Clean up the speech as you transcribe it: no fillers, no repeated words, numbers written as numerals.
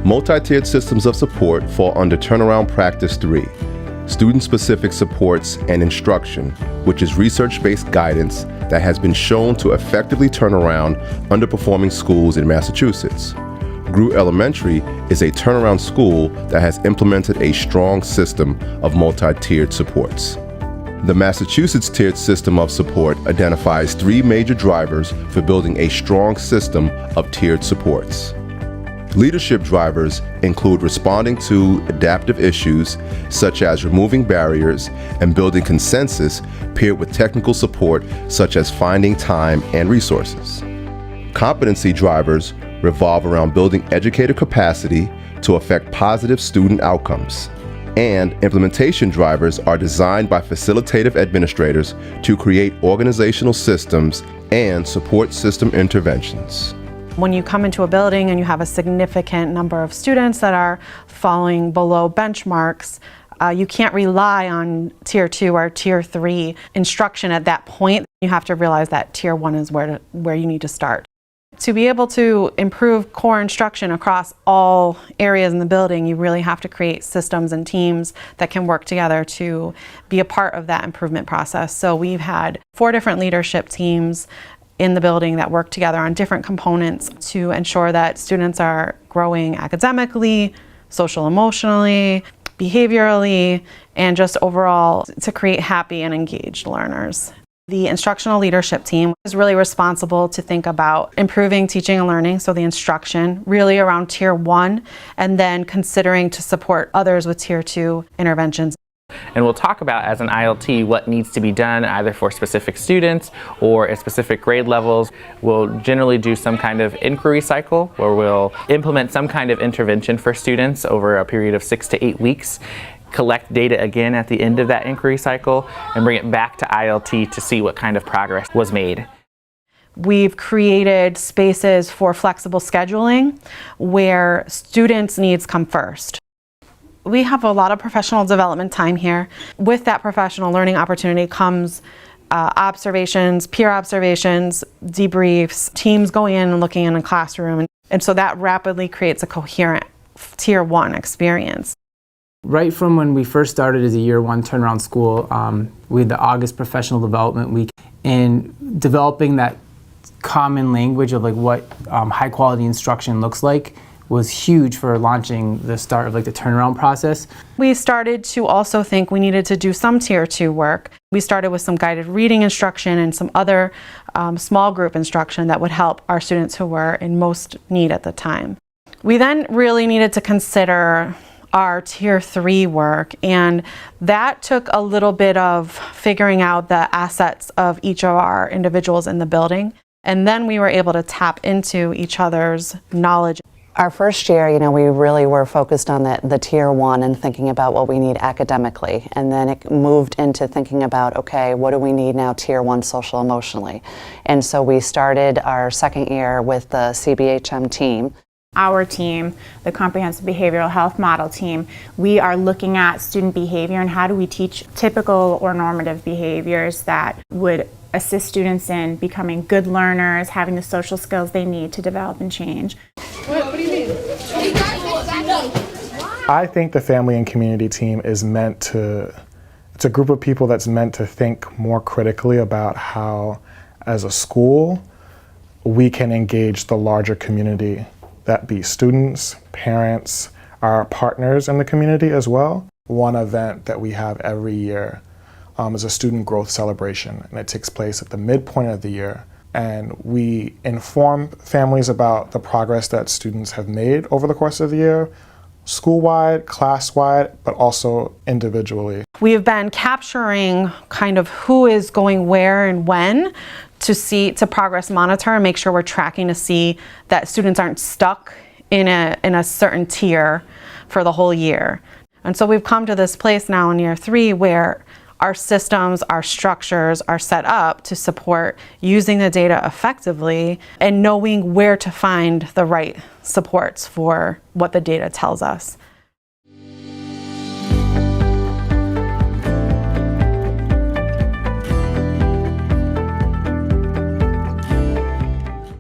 Multi-tiered systems of support fall under Turnaround Practice 3, Student-Specific Supports and Instruction, which is research-based guidance that has been shown to effectively turn around underperforming schools in Massachusetts. Grew Elementary is a turnaround school that has implemented a strong system of multi-tiered supports. The Massachusetts tiered system of support identifies 3 major drivers for building a strong system of tiered supports. Leadership drivers include responding to adaptive issues, such as removing barriers and building consensus paired with technical support, such as finding time and resources. Competency drivers revolve around building educator capacity to affect positive student outcomes. And implementation drivers are designed by facilitative administrators to create organizational systems and support system interventions. When you come into a building and you have a significant number of students that are falling below benchmarks, you can't rely on Tier 2 or Tier 3 instruction at that point. You have to realize that Tier 1 is where you need to start. To be able to improve core instruction across all areas in the building, you really have to create systems and teams that can work together to be a part of that improvement process. So we've had 4 different leadership teams in the building that work together on different components to ensure that students are growing academically, social emotionally, behaviorally, and just overall to create happy and engaged learners. The instructional leadership team is really responsible to think about improving teaching and learning, so the instruction really around Tier 1, and then considering to support others with Tier 2 interventions. And we'll talk about, as an ILT, what needs to be done either for specific students or at specific grade levels. We'll generally do some kind of inquiry cycle where we'll implement some kind of intervention for students over a period of 6 to 8 weeks. Collect data again at the end of that inquiry cycle and bring it back to ILT to see what kind of progress was made. We've created spaces for flexible scheduling where students' needs come first. We have a lot of professional development time here. With that professional learning opportunity comes observations, peer observations, debriefs, teams going in and looking in a classroom. And so that rapidly creates a coherent Tier 1 experience. Right from when we first started as a Year 1 turnaround school, we had the August Professional Development Week, and developing that common language of what high quality instruction looks like was huge for launching the start of the turnaround process. We started to also think we needed to do some Tier 2 work. We started with some guided reading instruction and some other small group instruction that would help our students who were in most need at the time. We then really needed to consider our Tier 3 work, and that took a little bit of figuring out the assets of each of our individuals in the building, and then we were able to tap into each other's knowledge. Our first year, we really were focused on the Tier 1 and thinking about what we need academically, and then it moved into thinking about, okay, what do we need now Tier 1 social emotionally? And so we started our second year with the CBHM team. Our team, the Comprehensive Behavioral Health Model team, we are looking at student behavior and how do we teach typical or normative behaviors that would assist students in becoming good learners, having the social skills they need to develop and change. What do you mean? I think the family and community team is meant to, it's a group of people that's meant to think more critically about how, as a school, we can engage the larger community. That be students, parents, our partners in the community as well. One event that we have every year is a student growth celebration, and it takes place at the midpoint of the year. And we inform families about the progress that students have made over the course of the year, school-wide, class-wide, but also individually. We've been capturing kind of who is going where and when to progress monitor and make sure we're tracking to see that students aren't stuck in a certain tier for the whole year. And so we've come to this place now in Year 3 where our systems, our structures are set up to support using the data effectively and knowing where to find the right supports for what the data tells us.